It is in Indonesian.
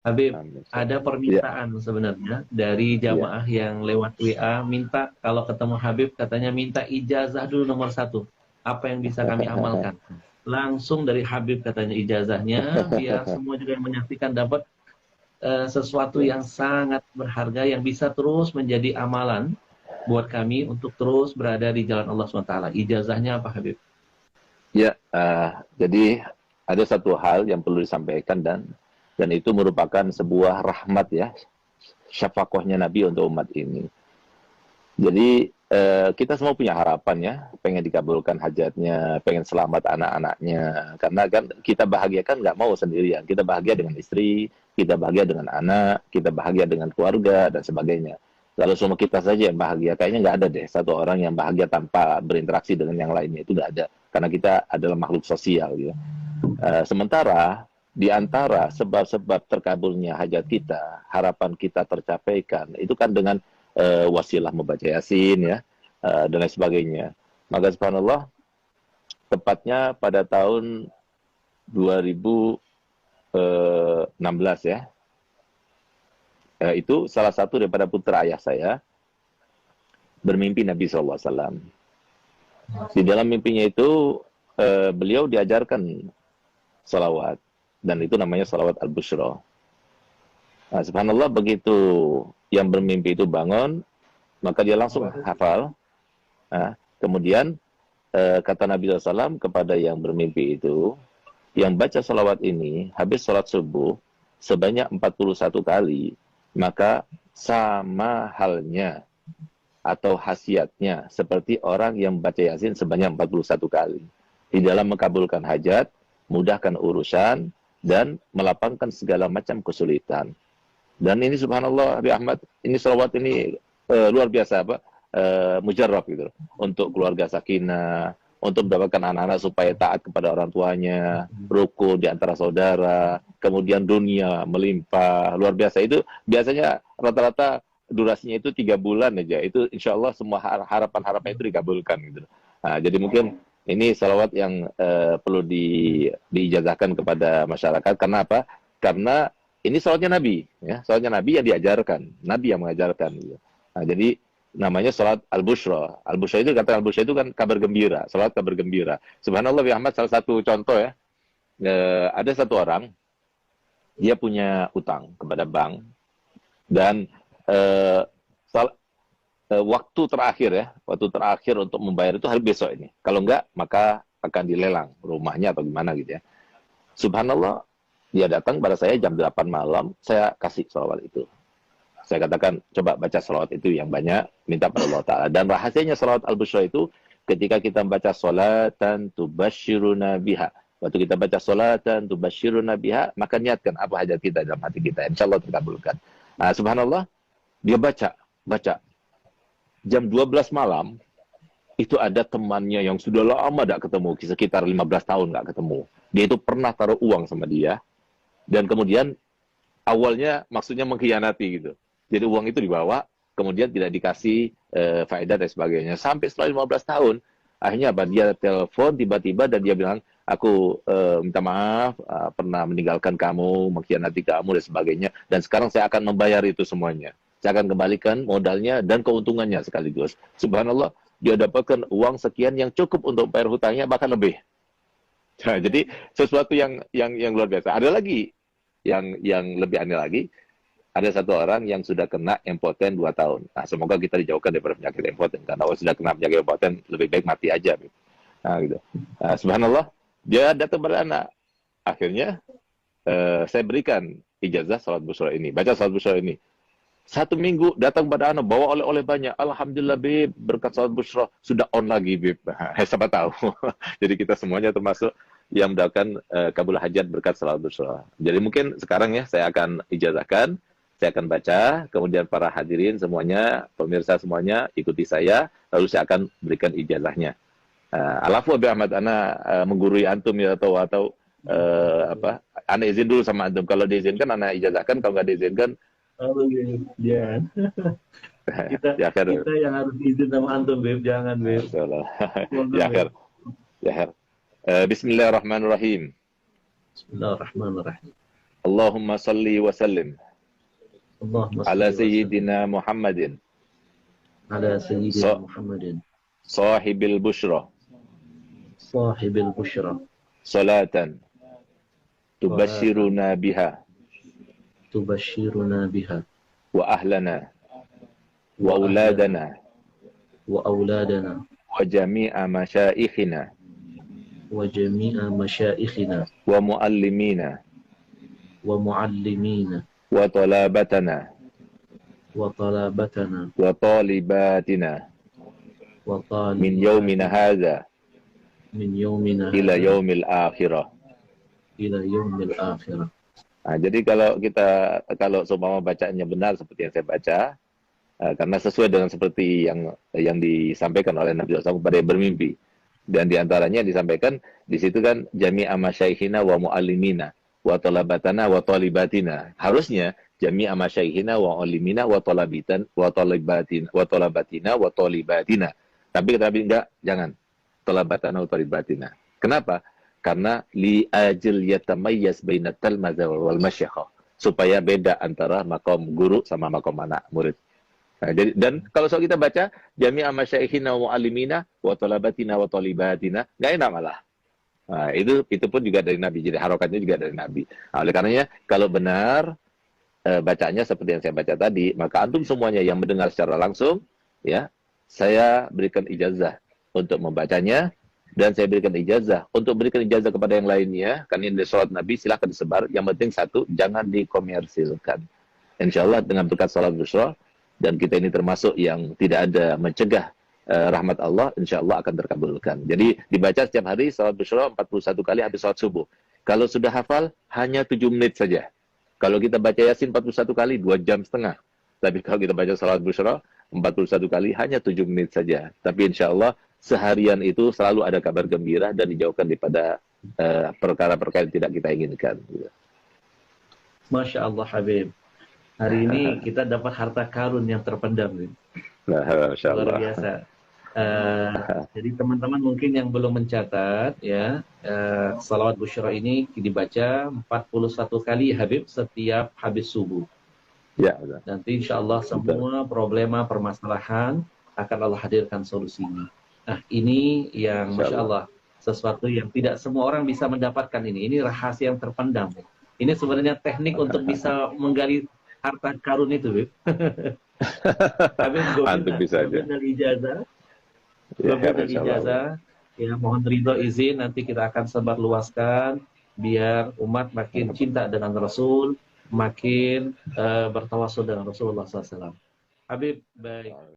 Habib, Amin. ada Ya. permintaan sebenarnya dari Iya. jamaah yang lewat WA minta kalau ketemu Habib katanya minta ijazah dulu nomor satu. Apa yang bisa kami amalkan? Langsung dari Habib katanya ijazahnya, biar semua juga yang menyaksikan dapat sesuatu Ya. yang sangat berharga yang bisa terus menjadi amalan buat kami untuk terus berada di jalan Allah SWT. Ijazahnya apa Habib? Ya, jadi ada satu hal yang perlu disampaikan dan itu merupakan sebuah rahmat ya, syafaqahnya Nabi untuk umat ini. Jadi kita semua punya harapan ya, pengen dikabulkan hajatnya, pengen selamat anak-anaknya. Karena kan kita bahagia kan nggak mau sendirian. Kita bahagia dengan istri, kita bahagia dengan anak, kita bahagia dengan keluarga dan sebagainya. Lalu semua kita saja yang bahagia, kayaknya nggak ada deh satu orang yang bahagia tanpa berinteraksi dengan yang lainnya, itu nggak ada. Karena kita adalah makhluk sosial gitu. Sementara di antara sebab-sebab terkabulnya hajat kita, harapan kita tercapaikan, itu kan dengan wasilah membaca Yasin ya, dan lain sebagainya. Maka subhanallah, tepatnya pada tahun 2016 ya, itu salah satu daripada putra ayah saya bermimpi Nabi SAW. Di dalam mimpinya itu beliau diajarkan salawat, dan itu namanya salawat al-bushra. Nah, subhanallah, begitu yang bermimpi itu bangun, maka dia langsung hafal. Nah, kemudian kata Nabi SAW kepada yang bermimpi itu, yang baca salawat ini habis sholat subuh sebanyak 41 kali, maka sama halnya atau khasiatnya seperti orang yang baca Yasin sebanyak 41 kali. Di dalam mengabulkan hajat, mudahkan urusan, dan melapangkan segala macam kesulitan. Dan ini subhanallah, Habib Ahmad, ini salawat ini luar biasa apa? Mujarrab gitu. Untuk keluarga sakinah, untuk mendapatkan anak-anak supaya taat kepada orang tuanya, rukun di antara saudara, kemudian dunia melimpah, luar biasa. Itu biasanya rata-rata durasinya itu 3 bulan aja. Itu insya Allah semua harapan-harapan itu dikabulkan gitu. Nah, jadi mungkin ini salawat yang perlu diijazahkan kepada masyarakat. Karena apa? Karena ini salawatnya Nabi, ya, salawatnya Nabi yang diajarkan, Nabi yang mengajarkan. Gitu. Nah, jadi namanya salat al-bushra. Al-bushra itu, kata al-bushra itu kan kabar gembira, salat kabar gembira. Subhanallah, Bi Ahmad, salah satu contoh ya, ada satu orang, dia punya utang kepada bank, dan eh, waktu terakhir untuk membayar itu hari besok ini. Kalau enggak, maka akan dilelang rumahnya atau gimana gitu ya. Subhanallah, dia datang pada saya jam 8 malam, saya kasih salawat itu. Saya katakan, coba baca salawat itu yang banyak, minta pada Allah Ta'ala. Dan rahasianya salawat al-bushra itu, ketika kita baca salatan tubashiruna biha. Waktu kita baca salatan tubashiruna biha, maka niatkan apa hajat kita dalam hati kita. Insya Allah terkabulkan. Nah, subhanallah, dia baca. Jam 12 malam, itu ada temannya yang sudah lama tidak ketemu, sekitar 15 tahun nggak ketemu. Dia itu pernah taruh uang sama dia, dan kemudian awalnya maksudnya mengkhianati gitu. Jadi uang itu dibawa, kemudian tidak dikasih faedah dan sebagainya. Sampai setelah 15 tahun, akhirnya apa? Dia telepon tiba-tiba dan dia bilang, aku minta maaf, pernah meninggalkan kamu, mengkhianati kamu dan sebagainya. Dan sekarang saya akan membayar itu semuanya. Saya akan kembalikan modalnya dan keuntungannya sekaligus. Subhanallah, dia dapatkan uang sekian yang cukup untuk bayar hutangnya, bahkan lebih. Nah, jadi sesuatu yang luar biasa. Ada lagi yang lebih aneh lagi, ada satu orang yang sudah kena impoten 2 tahun. Nah, semoga kita dijauhkan daripada penyakit impoten. Karena kalau sudah kena penyakit impoten, lebih baik mati aja. Nah, gitu. Nah, subhanallah, dia datang pada anak. Akhirnya, saya berikan ijazah salat busra ini. Baca salat busra ini. 1 minggu datang pada anak, bawa oleh-oleh banyak. Alhamdulillah, Bib, berkat salat busra. Sudah on lagi, Bib. Siapa tahu. Jadi kita semuanya termasuk yang mendapatkan kabul hajat berkat salat busra. Jadi mungkin sekarang ya, saya akan ijazahkan. Saya akan baca, kemudian para hadirin semuanya, pemirsa semuanya, ikuti saya, lalu saya akan berikan ijazahnya. Alafu Abi Ahmad, ana menggurui antum ya, atau apa, ana izin dulu sama antum. Kalau diizinkan, ana ijazahkan. Kalau nggak diizinkan, Oh, jangan. Kita ya akhir, kita yang harus izin sama antum, Beb. Jangan, Beb. ya Mohon, akhir, Beb. ya akhir. Bismillahirrahmanirrahim. Bismillahirrahmanirrahim. Allahumma salli wa sallim Allahumma ala salli wa sallim sayyidina Muhammadin ala sayyidina Muhammadin sahibil bushra sahibil bushra salatan tubashiruna biha tubashiruna biha wa ahlana wa auladana wa auladana wa jami'a masyaikhina wa jami'a masyaikhina wa muallimina wa muallimina wa talabatana wa talabatana wa talibatina wa talibatina min yaumina hadha min yaumina ila yaumil akhirah. ila yaumil akhirah. Nah, jadi kalau seumpama bacaannya benar seperti yang saya baca, karena sesuai dengan seperti yang disampaikan oleh Nabi SAW kepada yang bermimpi, dan diantaranya disampaikan di situ kan jami'a masyaikhina wa muallimina wa talabatana wa talibatina. Harusnya jami'a masyaikhina wa muallimina wa talabitan wa talibatina wa talabatina wa talibatina. Tapi enggak, jangan talabatana wa talibatina. Kenapa? Karena li ajil yatamayyaz bainat talmaza wal masyayikh, supaya beda antara makom guru sama makom anak murid. Nah, jadi, dan kalau soal kita baca jami'a masyaikhina wa muallimina wa talabatina wa talibatina, enggak enak malah. Nah, itu pun juga dari Nabi. Jadi harokatnya juga dari Nabi. Nah, oleh karenanya kalau benar bacanya seperti yang saya baca tadi, maka antum semuanya yang mendengar secara langsung, ya, saya berikan ijazah untuk membacanya. Dan saya berikan ijazah untuk berikan ijazah kepada yang lainnya. Karena ini sholat Nabi, silahkan disebar. Yang penting satu, jangan dikomersilkan. Insya Allah dengan berkat sholat bushra, dan kita ini termasuk yang tidak ada mencegah rahmat Allah, insya Allah akan terkabulkan. Jadi dibaca setiap hari sholat bushra 41 kali habis sholat subuh. Kalau sudah hafal, hanya 7 menit saja. Kalau kita baca Yasin 41 kali, 2 jam setengah. Tapi kalau kita baca sholat bushra 41 kali, hanya 7 menit saja. Tapi insya Allah seharian itu selalu ada kabar gembira dan dijauhkan daripada perkara-perkara yang tidak kita inginkan. Masya Allah Habib. Hari ini kita dapat harta karun yang terpendam. Nah, Masya Allah. Luar biasa. Jadi teman-teman mungkin yang belum mencatat, ya, salawat busyra ini dibaca 41 kali Habib setiap habis subuh. Ya, betul. Nanti insya Allah semua problema permasalahan akan Allah hadirkan solusinya. Nah, ini yang Masya Allah, sesuatu yang tidak semua orang bisa mendapatkan ini. Ini rahasia yang terpendam. Ini sebenarnya teknik untuk bisa menggali harta karun itu, Bib. Antum bisa aja. Dari ijazah. Dari ijazah. Ya, mohon ridho izin, nanti kita akan sebar luaskan biar umat makin cinta dengan Rasul, makin bertawasul dengan Rasulullah SAW. Habib, baik.